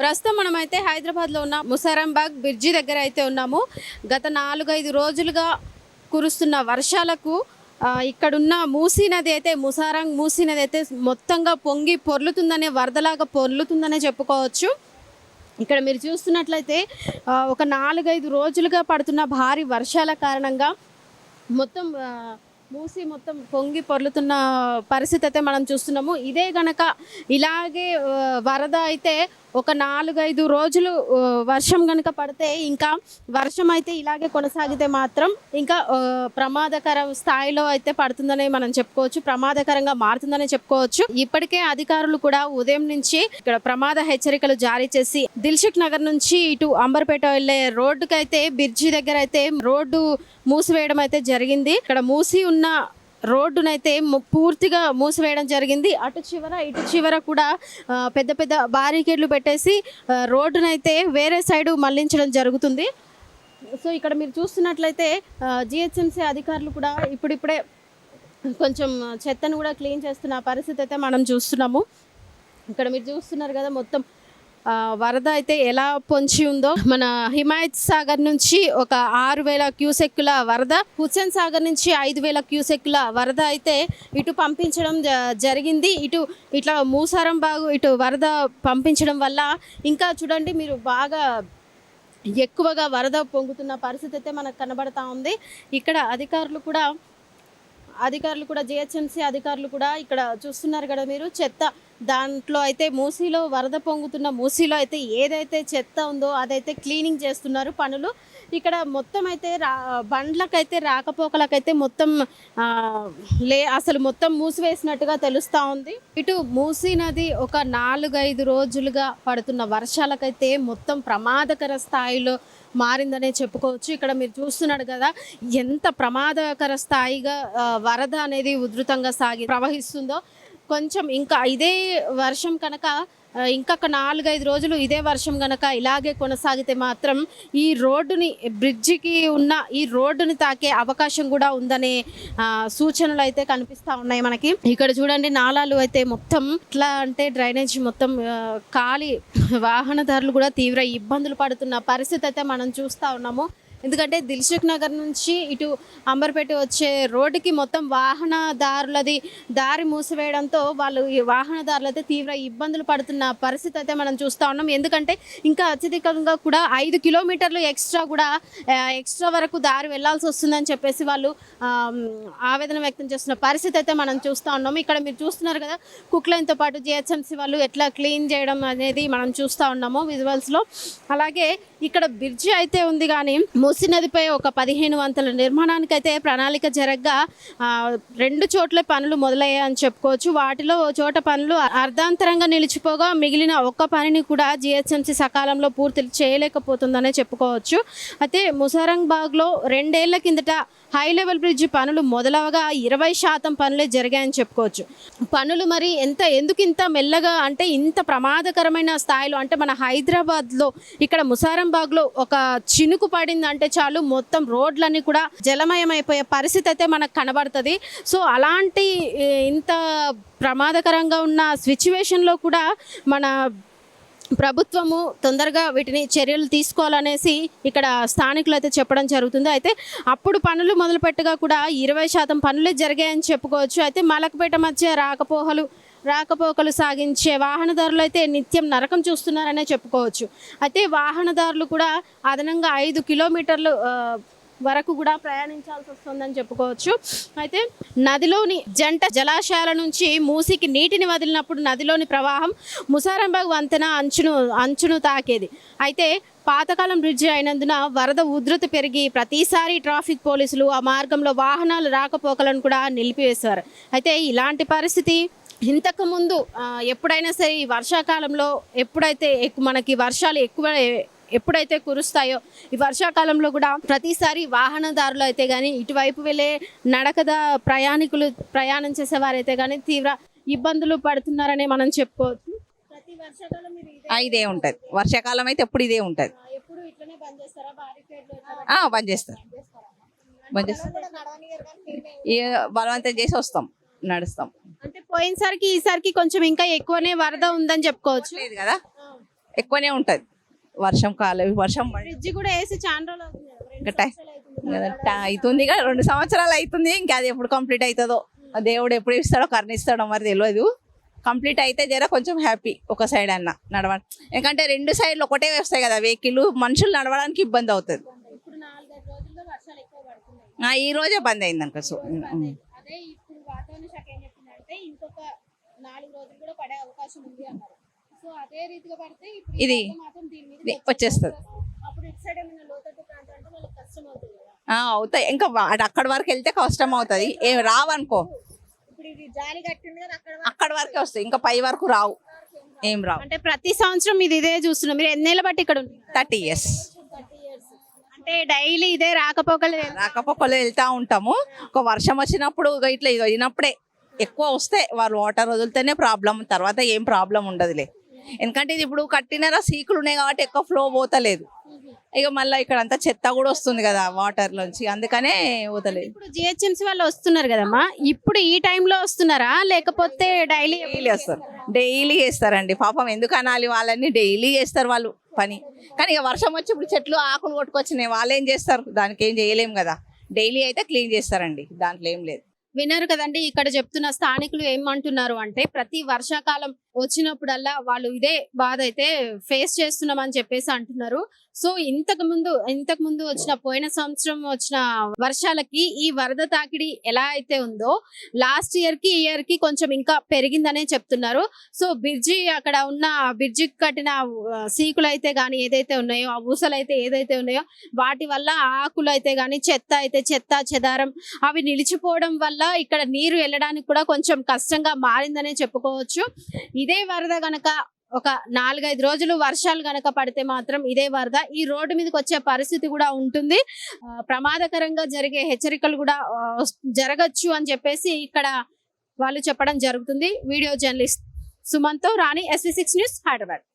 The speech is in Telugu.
ప్రస్తుతం మనమైతే హైదరాబాద్లో ఉన్న ముసారంబాగ్ బ్రిడ్జి దగ్గర అయితే ఉన్నాము. గత 4-5 రోజులుగా కురుస్తున్న వర్షాలకు ఇక్కడున్న మూసీ నది అయితే మూసీ నది అయితే మొత్తంగా పొంగి పొర్లుతుందనే వరదలాగా పొర్లుతుందనే చెప్పుకోవచ్చు. ఇక్కడ మీరు చూస్తున్నట్లయితే ఒక 4-5 రోజులుగా పడుతున్న భారీ వర్షాల కారణంగా మొత్తం మూసి మొత్తం పొంగి పొర్లుతున్న పరిస్థితి అయితే మనం చూస్తున్నాము. ఇదే గనక ఇలాగే వరద అయితే ఒక 4-5 రోజులు వర్షం కనుక పడితే, ఇంకా వర్షం అయితే ఇలాగే కొనసాగితే మాత్రం ఇంకా ప్రమాదకర స్థాయిలో అయితే పడుతుందని మనం చెప్పుకోవచ్చు, ప్రమాదకరంగా మారుతుందని చెప్పుకోవచ్చు. ఇప్పటికే అధికారులు కూడా ఉదయం నుంచి ఇక్కడ ప్రమాద హెచ్చరికలు జారీ చేసి దిల్సుఖ్ నగర్ నుంచి ఇటు అంబర్పేట వెళ్లే రోడ్డుకి అయితే బ్రిడ్జి దగ్గర అయితే రోడ్డు మూసివేయడం అయితే జరిగింది. ఇక్కడ మూసి ఉన్న రోడ్డునైతే పూర్తిగా మూసివేయడం జరిగింది. అటు చివర ఇటు చివర కూడా పెద్ద పెద్ద బారికేడ్లు పెట్టేసి రోడ్డునైతే వేరే సైడు మళ్లించడం జరుగుతుంది. సో ఇక్కడ మీరు చూస్తున్నట్లయితే జిహెచ్ఎంసీ అధికారులు కూడా ఇప్పుడిప్పుడే కొంచెం చెత్తను కూడా క్లీన్ చేస్తున్న పరిస్థితి అయితే మనం చూస్తున్నాము. ఇక్కడ మీరు చూస్తున్నారు కదా మొత్తం వరద అయితే ఎలా పొంచి ఉందో. మన హిమాయత్ సాగర్ నుంచి ఒక 6,000 క్యూసెక్కుల వరద, హుస్సేన్ సాగర్ నుంచి 5,000 క్యూసెక్కుల వరద అయితే ఇటు పంపించడం జరిగింది. ఇట్లా మూసారంబాగు ఇటు వరద పంపించడం వల్ల ఇంకా చూడండి మీరు బాగా ఎక్కువగా వరద పొంగుతున్న పరిస్థితి అయితే మనకు కనబడతా ఉంది. ఇక్కడ అధికారులు కూడా జిహెచ్ఎంసీ అధికారులు కూడా ఇక్కడ చూస్తున్నారు కదా మీరు, చెత్త దాంట్లో అయితే మూసీలో వరద పొంగుతున్న మూసీలో అయితే ఏదైతే చెత్త ఉందో అదైతే క్లీనింగ్ చేస్తున్నారు పనులు. ఇక్కడ మొత్తం అయితే బండ్లకైతే రాకపోకలకైతే మొత్తం అసలు మొత్తం మూసివేసినట్టుగా తెలుస్తూ ఉంది. ఇటు మూసీ నది ఒక 4-5 రోజులుగా పడుతున్న వర్షాలకైతే మొత్తం ప్రమాదకర స్థాయిలో మారిందనే చెప్పుకోవచ్చు. ఇక్కడ మీరు చూస్తున్నాడు కదా ఎంత ప్రమాదకర స్థాయిగా వరద అనేది ఉధృతంగా ప్రవహిస్తుందో. కొంచెం ఇంకా ఇదే వర్షం కనుక ఇంకొక 4-5 రోజులు ఇదే వర్షం కనుక ఇలాగే కొనసాగితే మాత్రం ఈ రోడ్డుని బ్రిడ్జికి ఉన్న ఈ రోడ్డుని తాకే అవకాశం కూడా ఉందనే సూచనలు అయితే కనిపిస్తూ ఉన్నాయి మనకి. ఇక్కడ చూడండి నాలాలు అయితే మొత్తం ఎట్లా అంటే డ్రైనేజ్ మొత్తం ఖాళీ, వాహనదారులు కూడా తీవ్ర ఇబ్బందులు పడుతున్న పరిస్థితి అయితే మనం చూస్తూ ఉన్నాము. ఎందుకంటే దిల్సుఖ్ నగర్ నుంచి ఇటు అంబర్పేట వచ్చే రోడ్డుకి మొత్తం వాహనదారులది దారి మూసివేయడంతో ఈ వాహనదారులు అయితే తీవ్ర ఇబ్బందులు పడుతున్న పరిస్థితి అయితే మనం చూస్తూ ఉన్నాం. ఎందుకంటే ఇంకా అత్యధికంగా కూడా 5 కిలోమీటర్లు ఎక్స్ట్రా వరకు దారి వెళ్లాల్సి వస్తుందని చెప్పేసి వాళ్ళు ఆవేదన వ్యక్తం చేస్తున్న పరిస్థితి అయితే మనం చూస్తూ ఉన్నాము. ఇక్కడ మీరు చూస్తున్నారు కదా కుక్లైన్తో పాటు జిహెచ్ఎంసీ వాళ్ళు ఎట్లా క్లీన్ చేయడం అనేది మనం చూస్తూ ఉన్నాము విజువల్స్లో. అలాగే ఇక్కడ బ్రిడ్జి అయితే ఉంది కానీ మూసీ నదిపై ఒక 15 వంతుల నిర్మాణానికి అయితే ప్రణాళిక జరగగా 2 చోట్ల పనులు మొదలయ్యాయని చెప్పుకోవచ్చు. వాటిలో ఓ చోట పనులు అర్ధాంతరంగా నిలిచిపోగా మిగిలిన ఒక్క పనిని కూడా జిహెచ్ఎంసీ సకాలంలో పూర్తి చేయలేకపోతుందనే చెప్పుకోవచ్చు. అయితే ముసారంబాగ్లో 2 ఏళ్ల కిందట హై లెవెల్ బ్రిడ్జి పనులు మొదలవగా 20% పనులే జరిగాయని చెప్పుకోవచ్చు. పనులు మరి ఎందుకు ఇంత మెల్లగా అంటే ఇంత ప్రమాదకరమైన స్థాయిలో అంటే మన హైదరాబాద్లో ఇక్కడ ముసారంబాగ్లో ఒక చినుకు పడింది అంటే చాలు మొత్తం రోడ్లన్నీ కూడా జలమయమైపోయే పరిస్థితి అయితే మనకు కనబడుతుంది. సో అలాంటి ఇంత ప్రమాదకరంగా ఉన్న సిచ్యువేషన్లో కూడా మన ప్రభుత్వము తొందరగా వీటిని చర్యలు తీసుకోవాలనేసి ఇక్కడ స్థానికులు అయితే చెప్పడం జరుగుతుంది. అయితే అప్పుడు పనులు మొదలుపెట్టగా కూడా 20% పనులే జరిగాయని చెప్పుకోవచ్చు. అయితే మలకపేట మధ్య రాకపోకలు సాగించే వాహనదారులు అయితే నిత్యం నరకం చూస్తున్నారనే చెప్పుకోవచ్చు. అయితే వాహనదారులు కూడా అదనంగా 5 కిలోమీటర్లు వరకు కూడా ప్రయాణించాల్సి వస్తుందని చెప్పుకోవచ్చు. అయితే నదిలోని జంట జలాశయాల నుంచి మూసికి నీటిని వదిలినప్పుడు నదిలోని ప్రవాహం ముసారంబాగ్ వంతెన అంచును తాకేది. అయితే పాతకాలం బ్రిడ్జి అయినందున వరద ఉధృతి పెరిగి ప్రతిసారి ట్రాఫిక్ పోలీసులు ఆ మార్గంలో వాహనాలు రాకపోకలను కూడా నిలిపివేశారు. అయితే ఇలాంటి పరిస్థితి ఇంతకుముందు ఎప్పుడైనా సరే ఈ వర్షాకాలంలో మనకి వర్షాలు ఎప్పుడైతే కురుస్తాయో ఈ వర్షాకాలంలో కూడా ప్రతిసారి వాహనదారులు అయితే కానీ ఇటువైపు వెళ్ళే ప్రయాణం చేసేవారైతే కానీ తీవ్ర ఇబ్బందులు పడుతున్నారని మనం చెప్పుకోవచ్చు. ప్రతి వర్షాకాలం ఇదే ఉంటుంది, వర్షాకాలం అయితే ఎప్పుడు ఇదే ఉంటుంది. బంద్ చేస్తారు బలవంతం చేసి వస్తాం, నడుస్తాం. అంటే పోయినసారికి ఈసారికి కొంచెం ఇంకా ఎక్కువనే వరద ఉందని చెప్పుకోవచ్చు లేదు కదా. ఎక్కువనే ఉంటుంది. వర్షం బ్రిడ్జి కూడా వేసి చాలా రోజులు అవుతుంది కదా, రెండు ఇంకా టై- సంవత్సరాలు అవుతుంది కదా. అవుతుంది ఇక 2 సంవత్సరాలు అవుతుంది. ఇంకా అది ఎప్పుడు కంప్లీట్ అవుతుందో, ఆ దేవుడు ఎప్పుడు ఇస్తాడో కరుణిస్తాడో మరి తెలియదు. కంప్లీట్ అయితే జర కొంచెం హ్యాపీ, ఒక సైడ్ అన్న నడవడం. ఎందుకంటే 2 సైడ్లు ఒకటే వస్తాయి కదా వెహికల్, మనుషులు నడవడానికి ఇబ్బంది అవుతుంది. ఇప్పుడు 4-5 రోజుల్లో వర్షాలు ఎక్కువ పడుతున్నాయి. ఈ రోజే బంద్ అయింది అనుకో. సో అదే ఇప్పుడు వాతావరణ శాఖ ఏం చెప్తుందంటే ఇంకొక 4 రోజులు కూడా పడే అవకాశం ఉంది అన్నారు. సో అదే రీతిగా పడితే ఇప్పుడు ఇది మాత్రం దీని మీద ఇది వచ్చేస్తుంది. అప్పుడు ఇటు సైడ్ ఏమైనా లోతట్టు ప్రాంతం అంటే వాళ్ళకి కష్టం అవుతుంది కదా. అవుతాయి. ఇంకా అక్కడి వరకు వెళ్తే కష్టం అవుతుంది. ఏం రావనుకో, ఇప్పుడు ఇది జాలి కట్టింది కదా అక్కడ అక్కడి వరకే వస్తాయి. ఇంకా పై వరకు రావు, ఏం రావు. అంటే ప్రతి సంవత్సరం ఇది ఇదే చూస్తున్నాం. మీరు ఎన్నేళ్ళ బట్టి ఇక్కడ ఉంటుంది? 30 years 30 years. అంటే డైలీ ఇదే రాకపోకలు రాకపోకలు వెళ్తా ఉంటాము. ఒక వర్షం వచ్చినప్పుడు ఇట్లా ఇది అయినప్పుడే ఎక్కువ వస్తే వాళ్ళు వాటర్ వదిలితేనే ప్రాబ్లం, తర్వాత ఏం ప్రాబ్లం ఉండదులే. ఎందుకంటే ఇది ఇప్పుడు కట్టినారా సీకులు ఉన్నాయి కాబట్టి ఎక్కువ ఫ్లో పోతలేదు. ఇక మళ్ళీ ఇక్కడ అంతా చెత్త కూడా వస్తుంది కదా వాటర్ నుంచి, అందుకనే పోతలేదు. ఇప్పుడు జిహెచ్ఎంసీ వాళ్ళు వస్తున్నారు కదమ్మా, ఇప్పుడు ఈ టైంలో వస్తున్నారా లేకపోతే డైలీ? డైలీ వస్తారు, డైలీ చేస్తారండి. పాపం ఎందుకు అనాలి, వాళ్ళని డైలీ చేస్తారు వాళ్ళు పని. కానీ ఇక వర్షం వచ్చి ఇప్పుడు చెట్లు ఆకులు కొట్టుకొచ్చినాయి, వాళ్ళు ఏం చేస్తారు, దానికి ఏం చేయలేము కదా. డైలీ అయితే క్లీన్ చేస్తారండి, దాంట్లో ఏం లేదు. విన్నారు కదండి, ఇక్కడ చెప్తున్న స్థానికులు ఏమంటున్నారు అంటే ప్రతి వర్షాకాలం వచ్చినప్పుడల్లా వాళ్ళు ఇదే బాధ అయితే ఫేస్ చేస్తున్నామని చెప్పేసి అంటున్నారు. సో ఇంతకు ముందు వచ్చిన పోయిన సంవత్సరం వచ్చిన వర్షాలకి ఈ వరద తాకిడి ఎలా అయితే ఉందో లాస్ట్ ఇయర్ కి ఈ ఇయర్ కి కొంచెం ఇంకా పెరిగిందనే చెప్తున్నారు. సో బ్రిడ్జి అక్కడ ఉన్న బ్రిడ్జి కట్టిన సీకులు అయితే గానీ ఏదైతే ఉన్నాయో, ఆ ఊసలు అయితే ఏదైతే ఉన్నాయో వాటి వల్ల ఆకులు అయితే గానీ చెత్త చెదారం అవి నిలిచిపోవడం వల్ల ఇక్కడ నీరు వెళ్ళడానికి కూడా కొంచెం కష్టంగా మారిందనే చెప్పుకోవచ్చు. ఇదే వరద గనక ఒక 4-5 రోజులు వర్షాలు గనక పడితే మాత్రం ఇదే వరద ఈ రోడ్డు మీదకి వచ్చే పరిస్థితి కూడా ఉంటుంది. ప్రమాదకరంగా జరిగే హెచ్చరికలు కూడా జరగచ్చు అని చెప్పేసి ఇక్కడ వాళ్ళు చెప్పడం జరుగుతుంది. వీడియో జర్నలిస్ట్ సుమన్తో రాణి, SV6 న్యూస్, హైదరాబాద్.